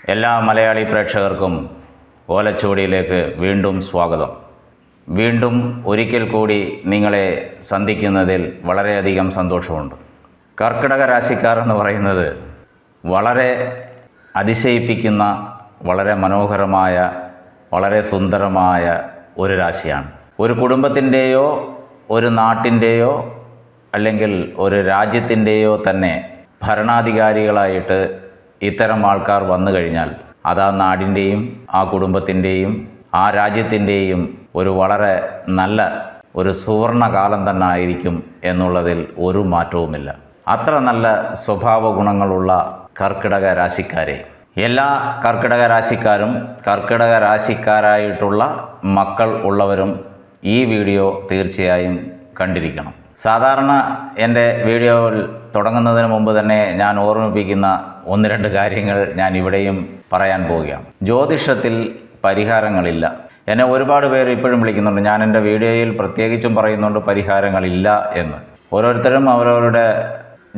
എല്ലാ മലയാളി പ്രേക്ഷകർക്കും ഓലച്ചുവടിയിലേക്ക് വീണ്ടും സ്വാഗതം. വീണ്ടും ഒരിക്കൽ കൂടി നിങ്ങളെ സന്ധിക്കുന്നതിൽ വളരെയധികം സന്തോഷമുണ്ട്. കർക്കിടക രാശിക്കാർ എന്ന് പറയുന്നത് വളരെ അതിശയിപ്പിക്കുന്ന, വളരെ മനോഹരമായ, വളരെ സുന്ദരമായ ഒരു രാശിയാണ്. ഒരു കുടുംബത്തിൻ്റെയോ ഒരു നാട്ടിൻ്റെയോ അല്ലെങ്കിൽ ഒരു രാജ്യത്തിൻ്റെയോ തന്നെ ഭരണാധികാരികളായിട്ട് ഇത്തരം ആൾക്കാർ വന്നു കഴിഞ്ഞാൽ അത് ആ നാടിൻ്റെയും ആ കുടുംബത്തിൻ്റെയും ആ രാജ്യത്തിൻ്റെയും ഒരു വളരെ നല്ല ഒരു സുവർണകാലം തന്നെ ആയിരിക്കും എന്നുള്ളതിൽ ഒരു മാറ്റവുമില്ല. അത്ര നല്ല സ്വഭാവ ഗുണങ്ങളുള്ള കർക്കിടക രാശിക്കാരെ എല്ലാ കർക്കിടക രാശിക്കാരും കർക്കിടക രാശിക്കാരായിട്ടുള്ള മക്കൾ ഉള്ളവരും ഈ വീഡിയോ തീർച്ചയായും കണ്ടിരിക്കണം. സാധാരണ എൻ്റെ വീഡിയോയിൽ തുടങ്ങുന്നതിന് മുമ്പ് തന്നെ ഞാൻ ഓർമ്മിപ്പിക്കുന്ന ഒന്ന് രണ്ട് കാര്യങ്ങൾ ഞാൻ ഇവിടെയും പറയാൻ പോവുകയാണ്. ജ്യോതിഷത്തിൽ പരിഹാരങ്ങളില്ല. എന്നെ ഒരുപാട് പേര് ഇപ്പോഴും വിളിക്കുന്നുണ്ട്. ഞാൻ എൻ്റെ വീഡിയോയിൽ പ്രത്യേകിച്ചും പറയുന്നുണ്ട് പരിഹാരങ്ങളില്ല എന്ന്. ഓരോരുത്തരും അവരവരുടെ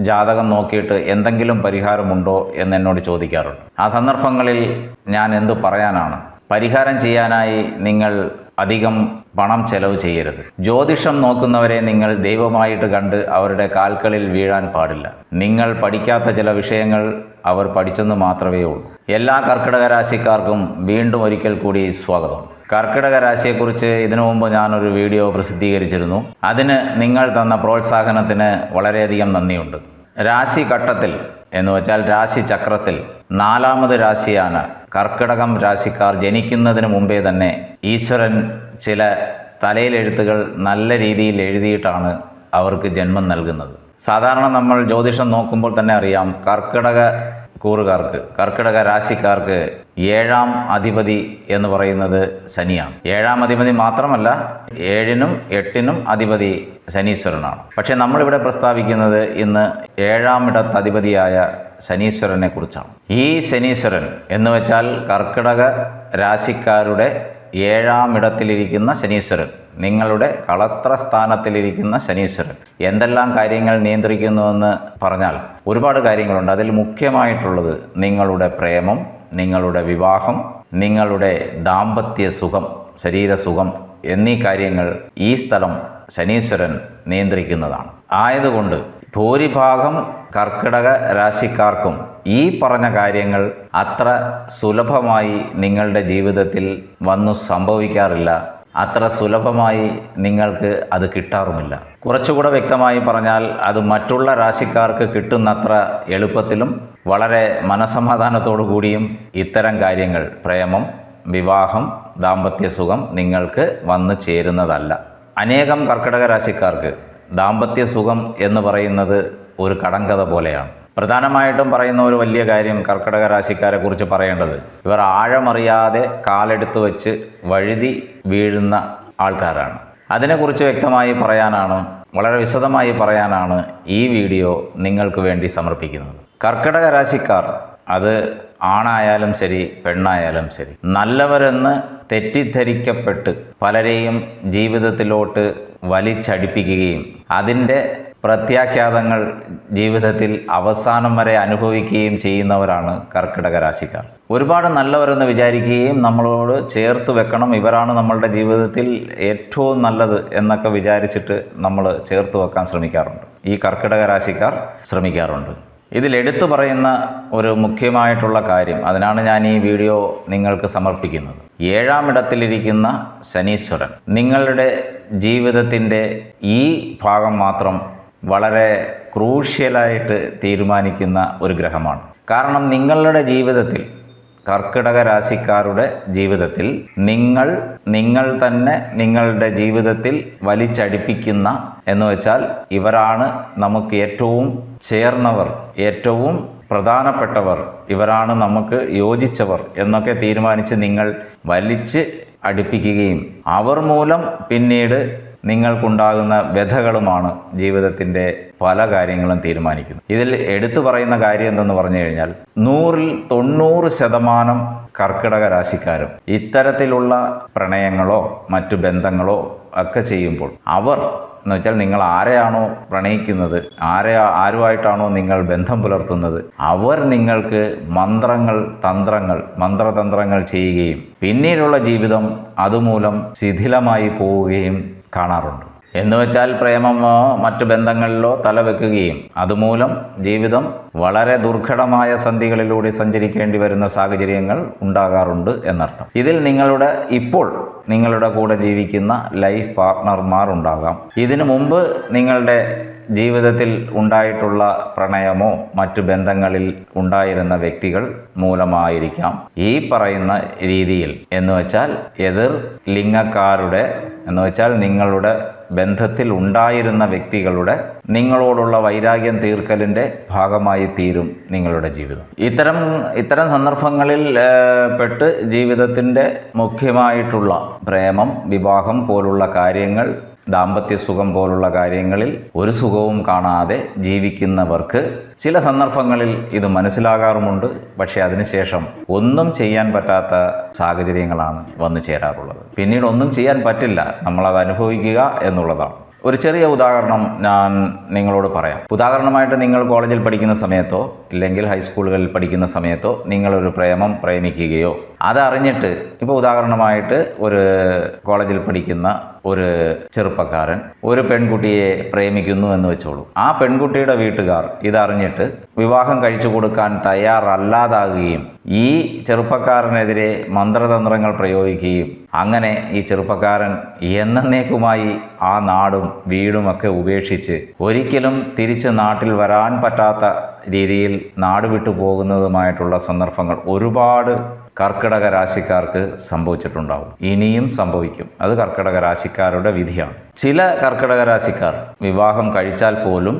ജാതകം നോക്കിയിട്ട് എന്തെങ്കിലും പരിഹാരമുണ്ടോ എന്ന് എന്നോട് ചോദിക്കാറുണ്ട്. ആ സന്ദർഭങ്ങളിൽ ഞാൻ എന്തു പറയാനാണ്? പരിഹാരം ചെയ്യാനായി നിങ്ങൾ അധികം പണം ചെലവ് ചെയ്യരുത്. ജ്യോതിഷം നോക്കുന്നവരെ നിങ്ങൾ ദൈവമായിട്ട് കണ്ട് അവരുടെ കാൽക്കളിൽ വീഴാൻ പാടില്ല. നിങ്ങൾ പഠിക്കാത്ത ചില വിഷയങ്ങൾ അവർ പഠിച്ചെന്ന് മാത്രമേ ഉള്ളൂ. എല്ലാ കർക്കിടക രാശിക്കാർക്കും വീണ്ടും ഒരിക്കൽ കൂടി സ്വാഗതം. കർക്കിടക രാശിയെക്കുറിച്ച് ഇതിനു മുമ്പ് ഞാനൊരു വീഡിയോ പ്രസിദ്ധീകരിച്ചിരുന്നു. അതിന് നിങ്ങൾ തന്ന പ്രോത്സാഹനത്തിന് വളരെയധികം നന്ദിയുണ്ട്. രാശി ഘട്ടത്തിൽ എന്ന് വെച്ചാൽ രാശി ചക്രത്തിൽ 4ാമത് രാശിയാണ് കർക്കിടകം രാശിക്കാർ. ജനിക്കുന്നതിന് മുമ്പേ തന്നെ ഈശ്വരൻ ചില തലയിലെഴുത്തുകൾ നല്ല രീതിയിൽ എഴുതിയിട്ടാണ് അവർക്ക് ജന്മം നൽകുന്നത്. സാധാരണ നമ്മൾ ജ്യോതിഷം നോക്കുമ്പോൾ തന്നെ അറിയാം, കർക്കിടക കൂറുകാർക്ക്, കർക്കിടക രാശിക്കാർക്ക് 7ാം അധിപതി എന്ന് പറയുന്നത് ശനിയാണ്. 7ാം അധിപതി മാത്രമല്ല, 7നും 8നും അധിപതി ശനീശ്വരനാണ്. പക്ഷേ നമ്മളിവിടെ പ്രസ്താവിക്കുന്നത് ഇന്ന് 7ാം ഇടത്തധിപതിയായ ശനീശ്വരനെ കുറിച്ചാണ്. ഈ ശനീശ്വരൻ എന്ന് വെച്ചാൽ കർക്കിടക രാശിക്കാരുടെ 7ാം ഇടത്തിലിരിക്കുന്ന ശനീശ്വരൻ, നിങ്ങളുടെ കളത്ര സ്ഥാനത്തിലിരിക്കുന്ന ശനീശ്വരൻ എന്തെല്ലാം കാര്യങ്ങൾ നിയന്ത്രിക്കുന്നുവെന്ന് പറഞ്ഞാൽ ഒരുപാട് കാര്യങ്ങളുണ്ട്. അതിൽ മുഖ്യമായിട്ടുള്ളത് നിങ്ങളുടെ പ്രേമം, നിങ്ങളുടെ വിവാഹം, നിങ്ങളുടെ ദാമ്പത്യ സുഖം, ശരീരസുഖം എന്നീ കാര്യങ്ങൾ ഈ സ്ഥലം ശനീശ്വരൻ നിയന്ത്രിക്കുന്നതാണ്. ആയതുകൊണ്ട് ഭൂരിഭാഗം കർക്കിടക രാശിക്കാർക്കും ഈ പറഞ്ഞ കാര്യങ്ങൾ അത്ര സുലഭമായി നിങ്ങളുടെ ജീവിതത്തിൽ വന്നു സംഭവിക്കാറില്ല. അത്ര സുലഭമായി നിങ്ങൾക്ക് അത് കിട്ടാറുമില്ല. കുറച്ചുകൂടെ വ്യക്തമായി പറഞ്ഞാൽ അത് മറ്റുള്ള രാശിക്കാർക്ക് കിട്ടുന്നത്ര എളുപ്പത്തിലും വളരെ മനസമാധാനത്തോടു കൂടിയും ഇത്തരം കാര്യങ്ങൾ, പ്രേമം, വിവാഹം, ദാമ്പത്യ സുഖം നിങ്ങൾക്ക് വന്നു ചേരുന്നതല്ല. അനേകം കർക്കിടക രാശിക്കാർക്ക് ദാമ്പത്യ സുഖം എന്ന് പറയുന്നത് ഒരു കടങ്കഥ പോലെയാണ്. പ്രധാനമായിട്ടും പറയുന്ന ഒരു വലിയ കാര്യം കർക്കിടക രാശിക്കാരെ കുറിച്ച് പറയേണ്ടത്, ഇവർ ആഴമറിയാതെ കാലെടുത്ത് വെച്ച് വഴുതി വീഴുന്ന ആൾക്കാരാണ്. അതിനെക്കുറിച്ച് വ്യക്തമായി പറയാനാണ്, വളരെ വിശദമായി പറയാനാണ് ഈ വീഡിയോ നിങ്ങൾക്ക് വേണ്ടി സമർപ്പിക്കുന്നത്. കർക്കിടക രാശിക്കാർ, അത് ആണായാലും ശരി പെണ്ണായാലും ശരി, നല്ലവരെന്ന് തെറ്റിദ്ധരിക്കപ്പെട്ട് പലരെയും ജീവിതത്തിലോട്ട് വലിച്ചടിപ്പിക്കുകയും അതിൻ്റെ പ്രത്യാഘാതങ്ങൾ ജീവിതത്തിൽ അവസാനം വരെ അനുഭവിക്കുകയും ചെയ്യുന്നവരാണ് കർക്കിടക രാശിക്കാർ. ഒരുപാട് നല്ലവരെന്ന് വിചാരിക്കുകയും നമ്മളോട് ചേർത്ത് വെക്കണം, ഇവരാണ് നമ്മളുടെ ജീവിതത്തിൽ ഏറ്റവും നല്ലത് എന്നൊക്കെ വിചാരിച്ചിട്ട് നമ്മൾ ചേർത്ത് വെക്കാൻ ശ്രമിക്കാറുണ്ട്. ഈ കർക്കിടക രാശിക്കാർ ശ്രമിക്കാറുണ്ട്. ഇതിൽ എടുത്തു പറയുന്ന ഒരു മുഖ്യമായിട്ടുള്ള കാര്യം, അതിനാണ് ഞാൻ ഈ വീഡിയോ നിങ്ങൾക്ക് സമർപ്പിക്കുന്നത്. 7ാം ഇടത്തിലിരിക്കുന്ന ശനീശ്വരൻ നിങ്ങളുടെ ജീവിതത്തിൻ്റെ ഈ ഭാഗം മാത്രം വളരെ ക്രൂഷ്യലായിട്ട് തീരുമാനിക്കുന്ന ഒരു ഗ്രഹമാണ്. കാരണം നിങ്ങളുടെ ജീവിതത്തിൽ, കർക്കിടക രാശിക്കാരുടെ ജീവിതത്തിൽ നിങ്ങൾ തന്നെ നിങ്ങളുടെ ജീവിതത്തിൽ വലിച്ചടിപ്പിക്കുന്ന, എന്ന് വെച്ചാൽ ഇവരാണ് നമുക്ക് ഏറ്റവും ചേർന്നവർ, ഏറ്റവും പ്രധാനപ്പെട്ടവർ, ഇവരാണ് നമുക്ക് യോജിച്ചവർ എന്നൊക്കെ തീരുമാനിച്ച് നിങ്ങൾ വലിച്ച് അടുപ്പിക്കുകയും അവർ മൂലം പിന്നീട് നിങ്ങൾക്കുണ്ടാകുന്ന വ്യഥകളുമാണ് ജീവിതത്തിൻ്റെ പല കാര്യങ്ങളും തീരുമാനിക്കുന്നത്. ഇതിൽ എടുത്തു പറയുന്ന കാര്യം എന്തെന്ന് പറഞ്ഞു കഴിഞ്ഞാൽ 100ൽ 90% കർക്കിടക രാശിക്കാരും ഇത്തരത്തിലുള്ള പ്രണയങ്ങളോ മറ്റു ബന്ധങ്ങളോ ഒക്കെ ചെയ്യുമ്പോൾ അവർ എന്ന് വെച്ചാൽ നിങ്ങൾ ആരെയാണോ പ്രണയിക്കുന്നത്, ആരുമായിട്ടാണോ നിങ്ങൾ ബന്ധം പുലർത്തുന്നത്, അവർ നിങ്ങൾക്ക് മന്ത്രതന്ത്രങ്ങൾ ചെയ്യുകയും പിന്നീടുള്ള ജീവിതം അതുമൂലം ശിഥിലമായി പോവുകയും കാണാറുണ്ട്. എന്ന് വെച്ചാൽ പ്രേമമോ മറ്റു ബന്ധങ്ങളിലോ തലവെക്കുകയും അതുമൂലം ജീവിതം വളരെ ദുർഘടമായ സന്ധികളിലൂടെ സഞ്ചരിക്കേണ്ടി വരുന്ന സാഹചര്യങ്ങൾ ഉണ്ടാകാറുണ്ട് എന്നർത്ഥം. ഇതിൽ നിങ്ങളുടെ കൂടെ ജീവിക്കുന്ന ലൈഫ് പാർട്ട്ണർമാർ ഉണ്ടാകാം. ഇതിനു മുമ്പ് നിങ്ങളുടെ ജീവിതത്തിൽ ഉണ്ടായിട്ടുള്ള പ്രണയമോ മറ്റു ബന്ധങ്ങളിൽ ഉണ്ടായിരുന്ന വ്യക്തികൾ മൂലമായിരിക്കാം ഈ പറയുന്ന രീതിയിൽ എന്ന് വെച്ചാൽ എതിർ ലിംഗക്കാരുടെ എന്ന് വെച്ചാൽ നിങ്ങളുടെ ബന്ധത്തിൽ ഉണ്ടായിരുന്ന വ്യക്തികളുടെ നിങ്ങളോടുള്ള വൈരാഗ്യം തീർക്കലിൻ്റെ ഭാഗമായി തീരും നിങ്ങളുടെ ജീവിതം. ഇത്തരം സന്ദർഭങ്ങളിൽ പെട്ട് ജീവിതത്തിൻ്റെ മുഖ്യമായിട്ടുള്ള പ്രേമം, വിവാഹം പോലുള്ള കാര്യങ്ങൾ, ദാമ്പത്യ സുഖം പോലുള്ള കാര്യങ്ങളിൽ ഒരു സുഖവും കാണാതെ ജീവിക്കുന്നവർക്ക് ചില സന്ദർഭങ്ങളിൽ ഇത് മനസ്സിലാകാറുമുണ്ട്. പക്ഷേ അതിനുശേഷം ഒന്നും ചെയ്യാൻ പറ്റാത്ത സാഹചര്യങ്ങളാണ് വന്നു ചേരാറുള്ളത്. പിന്നീട് ഒന്നും ചെയ്യാൻ പറ്റില്ല, നമ്മളത് അനുഭവിക്കുക എന്നുള്ളതാണ്. ഒരു ചെറിയ ഉദാഹരണം ഞാൻ നിങ്ങളോട് പറയാം. ഉദാഹരണമായിട്ട് നിങ്ങൾ കോളേജിൽ പഠിക്കുന്ന സമയത്തോ ഇല്ലെങ്കിൽ ഹൈസ്കൂളുകളിൽ പഠിക്കുന്ന സമയത്തോ നിങ്ങളൊരു പ്രേമം പ്രേമിക്കുകയോ അതറിഞ്ഞിട്ട്, ഇപ്പോൾ ഉദാഹരണമായിട്ട് ഒരു കോളേജിൽ പഠിക്കുന്ന ഒരു ചെറുപ്പക്കാരൻ ഒരു പെൺകുട്ടിയെ പ്രേമിക്കുന്നു എന്ന് വെച്ചോളൂ. ആ പെൺകുട്ടിയുടെ വീട്ടുകാർ ഇതറിഞ്ഞിട്ട് വിവാഹം കഴിച്ചു കൊടുക്കാൻ തയ്യാറല്ലാതാകുകയും ഈ ചെറുപ്പക്കാരനെതിരെ മന്ത്രതന്ത്രങ്ങൾ പ്രയോഗിക്കുകയും അങ്ങനെ ഈ ചെറുപ്പക്കാരൻ എന്നേക്കുമായി ആ നാടും വീടുമൊക്കെ ഉപേക്ഷിച്ച് ഒരിക്കലും തിരിച്ച് നാട്ടിൽ വരാൻ പറ്റാത്ത രീതിയിൽ നാട് വിട്ടു പോകുന്നതുമായിട്ടുള്ള സന്ദർഭങ്ങൾ ഒരുപാട് കർക്കിടക രാശിക്കാർക്ക് സംഭവിച്ചിട്ടുണ്ടാവും, ഇനിയും സംഭവിക്കും. അത് കർക്കിടക രാശിക്കാരുടെ വിധിയാണ്. ചില കർക്കിടക രാശിക്കാർ വിവാഹം കഴിച്ചാൽ പോലും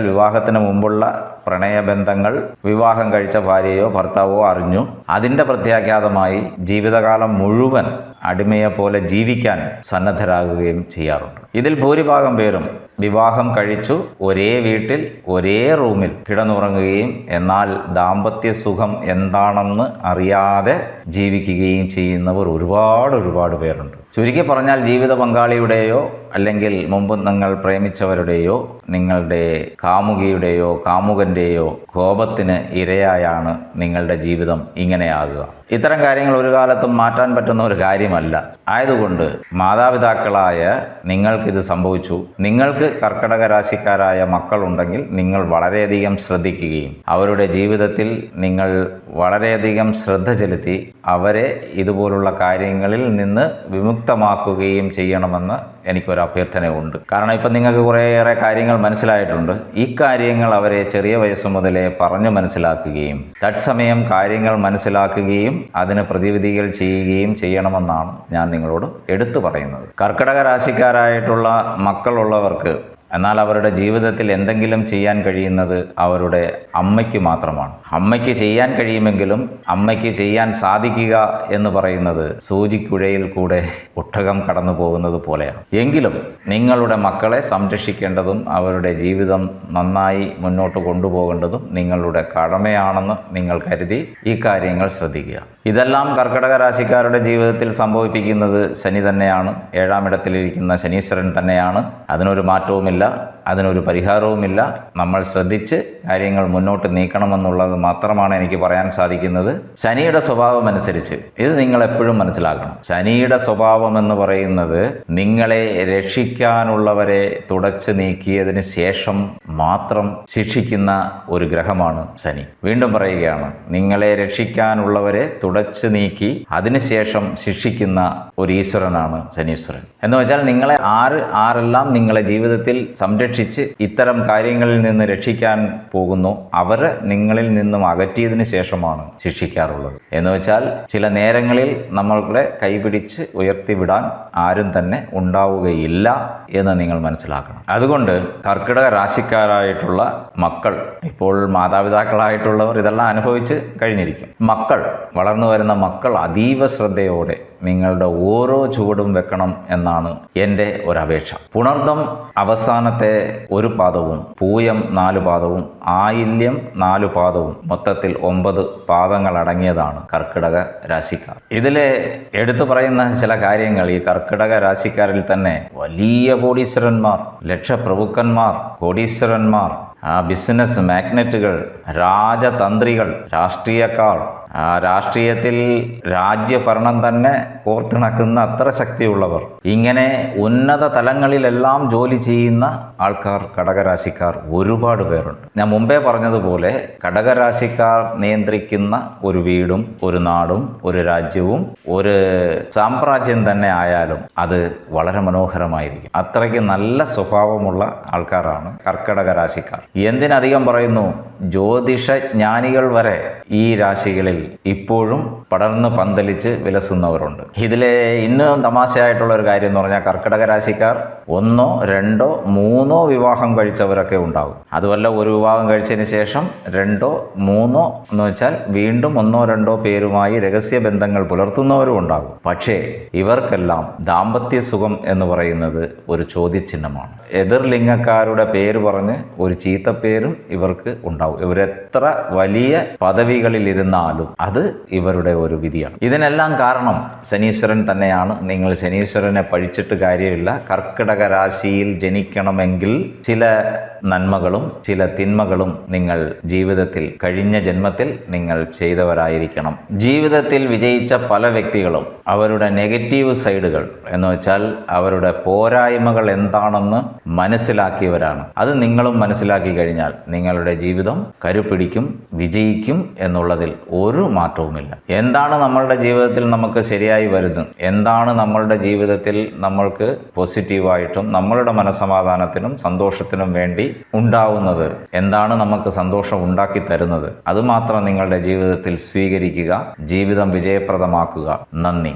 വിവാഹത്തിന് മുമ്പുള്ള പ്രണയബന്ധങ്ങൾ വിവാഹം കഴിച്ച ഭാര്യയോ ഭർത്താവോ അറിഞ്ഞു. അതിൻ്റെ പ്രത്യാഘാതമായി ജീവിതകാലം മുഴുവൻ അടിമയെപ്പോലെ ജീവിക്കാൻ സന്നദ്ധരാകുകയും ചെയ്യാറുണ്ട്. ഇതിൽ ഭൂരിഭാഗം പേരും വിവാഹം കഴിച്ചു ഒരേ വീട്ടിൽ ഒരേ റൂമിൽ കിടന്നുറങ്ങുകയും എന്നാൽ ദാമ്പത്യ സുഖം എന്താണെന്ന് അറിയാതെ ജീവിക്കുകയും ചെയ്യുന്നവർ ഒരുപാട് പേരുണ്ട്. ചുരുക്കി പറഞ്ഞാൽ ജീവിത പങ്കാളിയുടെയോ അല്ലെങ്കിൽ മുമ്പ് നിങ്ങൾ പ്രേമിച്ചവരുടെയോ നിങ്ങളുടെ കാമുകിയുടെയോ കാമുകൻ്റെയോ കോപത്തിന് ഇരയായാണ് നിങ്ങളുടെ ജീവിതം ഇങ്ങനെയാകുക. ഇത്തരം കാര്യങ്ങൾ ഒരു കാലത്തും മാറ്റാൻ പറ്റുന്ന ഒരു കാര്യമല്ല. ആയതുകൊണ്ട് മാതാപിതാക്കളായ നിങ്ങൾക്കിത് സംഭവിച്ചു, നിങ്ങൾക്ക് കർക്കിടക രാശിക്കാരായ മക്കളുണ്ടെങ്കിൽ നിങ്ങൾ വളരെയധികം ശ്രദ്ധിക്കുകയും അവരുടെ ജീവിതത്തിൽ നിങ്ങൾ വളരെയധികം ശ്രദ്ധ ചെലുത്തി അവരെ ഇതുപോലുള്ള കാര്യങ്ങളിൽ നിന്ന് വിമുക്തമാക്കുകയും ചെയ്യണമെന്ന് എനിക്കൊരു അഭ്യർത്ഥനയുണ്ട്. കാരണം ഇപ്പം നിങ്ങൾക്ക് കുറേയേറെ കാര്യങ്ങൾ മനസ്സിലായിട്ടുണ്ട്. ഈ കാര്യങ്ങൾ അവരെ ചെറിയ വയസ്സ് മുതലേ പറഞ്ഞു മനസ്സിലാക്കുകയും തത്സമയം കാര്യങ്ങൾ മനസ്സിലാക്കുകയും അതിന് പ്രതിവിധികൾ ചെയ്യുകയും ചെയ്യണമെന്നാണ് ഞാൻ നിങ്ങളോട് എടുത്തു പറയുന്നത്. കർക്കിടക രാശിക്കാരായിട്ടുള്ള മക്കളുള്ളവർക്ക് എന്നാൽ അവരുടെ ജീവിതത്തിൽ എന്തെങ്കിലും ചെയ്യാൻ കഴിയുന്നത് അവരുടെ അമ്മയ്ക്ക് മാത്രമാണ്. അമ്മയ്ക്ക് ചെയ്യാൻ കഴിയുമെങ്കിലും അമ്മയ്ക്ക് ചെയ്യാൻ സാധിക്കുക എന്ന് പറയുന്നത് സൂചിക്കുഴയിൽ കൂടെ ഒട്ടകം കടന്നു പോകുന്നത് പോലെയാണ്. എങ്കിലും നിങ്ങളുടെ മക്കളെ സംരക്ഷിക്കേണ്ടതും അവരുടെ ജീവിതം നന്നായി മുന്നോട്ട് കൊണ്ടുപോകേണ്ടതും നിങ്ങളുടെ കടമയാണെന്ന് നിങ്ങൾ കരുതി ഈ കാര്യങ്ങൾ ശ്രദ്ധിക്കുക. ഇതെല്ലാം കർക്കിടക രാശിക്കാരുടെ ജീവിതത്തിൽ സംഭവിപ്പിക്കുന്നത് ശനി തന്നെയാണ്. 7ാം ഇടത്തിലിരിക്കുന്ന ശനീശ്വരൻ തന്നെയാണ്. അതിനൊരു മാറ്റവുമില്ല, അതിനൊരു പരിഹാരവുമില്ല. നമ്മൾ ശ്രദ്ധിച്ച് കാര്യങ്ങൾ മുന്നോട്ട് നീക്കണമെന്നുള്ളത് മാത്രമാണ് എനിക്ക് പറയാൻ സാധിക്കുന്നത്. ശനിയുടെ സ്വഭാവം അനുസരിച്ച് ഇത് നിങ്ങൾ എപ്പോഴും മനസ്സിലാക്കണം. ശനിയുടെ സ്വഭാവം എന്ന് പറയുന്നത് നിങ്ങളെ രക്ഷിക്കാനുള്ളവരെ തുടച്ചു നീക്കിയതിന് ശേഷം മാത്രം ശിക്ഷിക്കുന്ന ഒരു ഗ്രഹമാണ് ശനി. വീണ്ടും പറയുകയാണ്, നിങ്ങളെ രക്ഷിക്കാനുള്ളവരെ തുടച്ചു നീക്കി അതിനുശേഷം ശിക്ഷിക്കുന്ന ഒരു ഈശ്വരനാണ് ശനീശ്വരൻ. എന്ന് വെച്ചാൽ നിങ്ങളെ ആരെല്ലാം നിങ്ങളെ ജീവിതത്തിൽ സംരക്ഷിച്ച് ഇത്തരം കാര്യങ്ങളിൽ നിന്ന് രക്ഷിക്കാൻ പോകുന്നു അവരെ നിങ്ങളിൽ നിന്നും അകറ്റിയതിന് ശേഷമാണ് ശിക്ഷിക്കാറുള്ളത്. എന്ന് വെച്ചാൽ ചില നേരങ്ങളിൽ നമ്മളുടെ കൈപിടിച്ച് ഉയർത്തിവിടാൻ ആരും തന്നെ ഉണ്ടാവുകയില്ല എന്ന് നിങ്ങൾ മനസ്സിലാക്കണം. അതുകൊണ്ട് കർക്കിടക രാശിക്കാരായിട്ടുള്ള മക്കൾ, ഇപ്പോൾ മാതാപിതാക്കളായിട്ടുള്ളവർ ഇതെല്ലാം അനുഭവിച്ച് കഴിഞ്ഞിരിക്കും. വളർന്നു വരുന്ന മക്കൾ അതീവ ശ്രദ്ധയോടെ നിങ്ങളുടെ ഓരോ ചുവടും വെക്കണം എന്നാണ് എൻ്റെ ഒരപേക്ഷ. പുണർദം അവസാനത്തെ ഒരു പാദവും, പൂയം 4 പാദവും, ആയില്യം 4 പാദവും, മൊത്തത്തിൽ 9 പാദങ്ങൾ അടങ്ങിയതാണ് കർക്കിടക രാശിക്കാർ. ഇതിലെ എടുത്തു പറയുന്ന ചില കാര്യങ്ങൾ, ഈ കർക്കിടക രാശിക്കാരിൽ തന്നെ വലിയ കോടീശ്വരന്മാർ, ലക്ഷപ്രഭുക്കന്മാർ, കോടീശ്വരന്മാർ, ബിസിനസ് മാഗ്നറ്റുകൾ, രാജതന്ത്രികൾ, രാഷ്ട്രീയക്കാർ, രാഷ്ട്രീയത്തിൽ രാജ്യഭരണം തന്നെ കോർത്തിണക്കുന്ന അത്ര ശക്തിയുള്ളവർ, ഇങ്ങനെ ഉന്നത തലങ്ങളിലെല്ലാം ജോലി ചെയ്യുന്ന ആൾക്കാർ, കടകരാശിക്കാർ ഒരുപാട് പേരുണ്ട്. ഞാൻ മുമ്പേ പറഞ്ഞതുപോലെ കടകരാശിക്കാർ നിയന്ത്രിക്കുന്ന ഒരു വീടും ഒരു നാടും ഒരു രാജ്യവും ഒരു സാമ്രാജ്യം തന്നെ ആയാലും അത് വളരെ മനോഹരമായിരിക്കും. അത്രയ്ക്ക് നല്ല സ്വഭാവമുള്ള ആൾക്കാരാണ് കർക്കിടക രാശിക്കാർ. എന്തിനധികം പറയുന്നു, ജ്യോതിഷജ്ഞാനികൾ വരെ ഈ രാശികളിൽ ഇപ്പോഴും പടർന്ന് പന്തലിച്ച് വിലസുന്നവരുണ്ട്. ഇതിലെ ഇന്നും തമാശയായിട്ടുള്ള ഒരു കാര്യം എന്ന് പറഞ്ഞാൽ, കർക്കിടക രാശിക്കാർ 1, 2, 3 വിവാഹം കഴിച്ചവരൊക്കെ ഉണ്ടാകും. അതുമല്ല, ഒരു വിവാഹം കഴിച്ചതിന് ശേഷം 2, 3 എന്ന് വെച്ചാൽ വീണ്ടും 1, 2 പേരുമായി രഹസ്യബന്ധങ്ങൾ പുലർത്തുന്നവരും ഉണ്ടാകും. പക്ഷേ ഇവർക്കെല്ലാം ദാമ്പത്യ സുഖം എന്ന് പറയുന്നത് ഒരു ചോദ്യചിഹ്നമാണ്. എതിർലിംഗക്കാരുടെ പേര് പറഞ്ഞ് ഒരു ചീത്തപ്പേരും ഇവർക്ക് ഉണ്ടാവും. ഇവരെത്ര വലിയ പദവികളിലിരുന്നാലും അത് ഇവരുടെ ഒരു വിധിയാണ്. ഇതിനെല്ലാം കാരണം ശനീശ്വരൻ തന്നെയാണ്. നിങ്ങൾ ശനീശ്വരനെ പഴിച്ചിട്ട് കാര്യമില്ല. കർക്കിടക രാശിയിൽ ജനിക്കണമെങ്കിൽ ചില നന്മകളും ചില തിന്മകളും നിങ്ങൾ ജീവിതത്തിൽ, കഴിഞ്ഞ ജന്മത്തിൽ നിങ്ങൾ ചെയ്തവരായിരിക്കണം. ജീവിതത്തിൽ വിജയിച്ച പല വ്യക്തികളും അവരുടെ നെഗറ്റീവ് സൈഡുകൾ എന്ന് വെച്ചാൽ അവരുടെ പോരായ്മകൾ എന്താണെന്ന് മനസ്സിലാക്കിയവരാണ്. അത് നിങ്ങളും മനസ്സിലാക്കി കഴിഞ്ഞാൽ നിങ്ങളുടെ ജീവിതം കരുപിടിക്കും, വിജയിക്കും എന്നുള്ളതിൽ ഒരു മാറ്റവുമില്ല. എന്താണ് നമ്മളുടെ ജീവിതത്തിൽ നമുക്ക് ശരിയായി വരുന്നത്, എന്താണ് നമ്മളുടെ ജീവിതത്തിൽ നമ്മൾക്ക് പോസിറ്റീവായിട്ടും നമ്മളുടെ മനസ്സമാധാനത്തിനും സന്തോഷത്തിനും വേണ്ടി ഉണ്ടാവുന്നത്, എന്താണ് നമുക്ക് സന്തോഷം ഉണ്ടാക്കി തരുന്നത്, അതുമാത്രം നിങ്ങളുടെ ജീവിതത്തിൽ സ്വീകരിക്കുക. ജീവിതം വിജയപ്രദമാക്കുക. നന്ദി.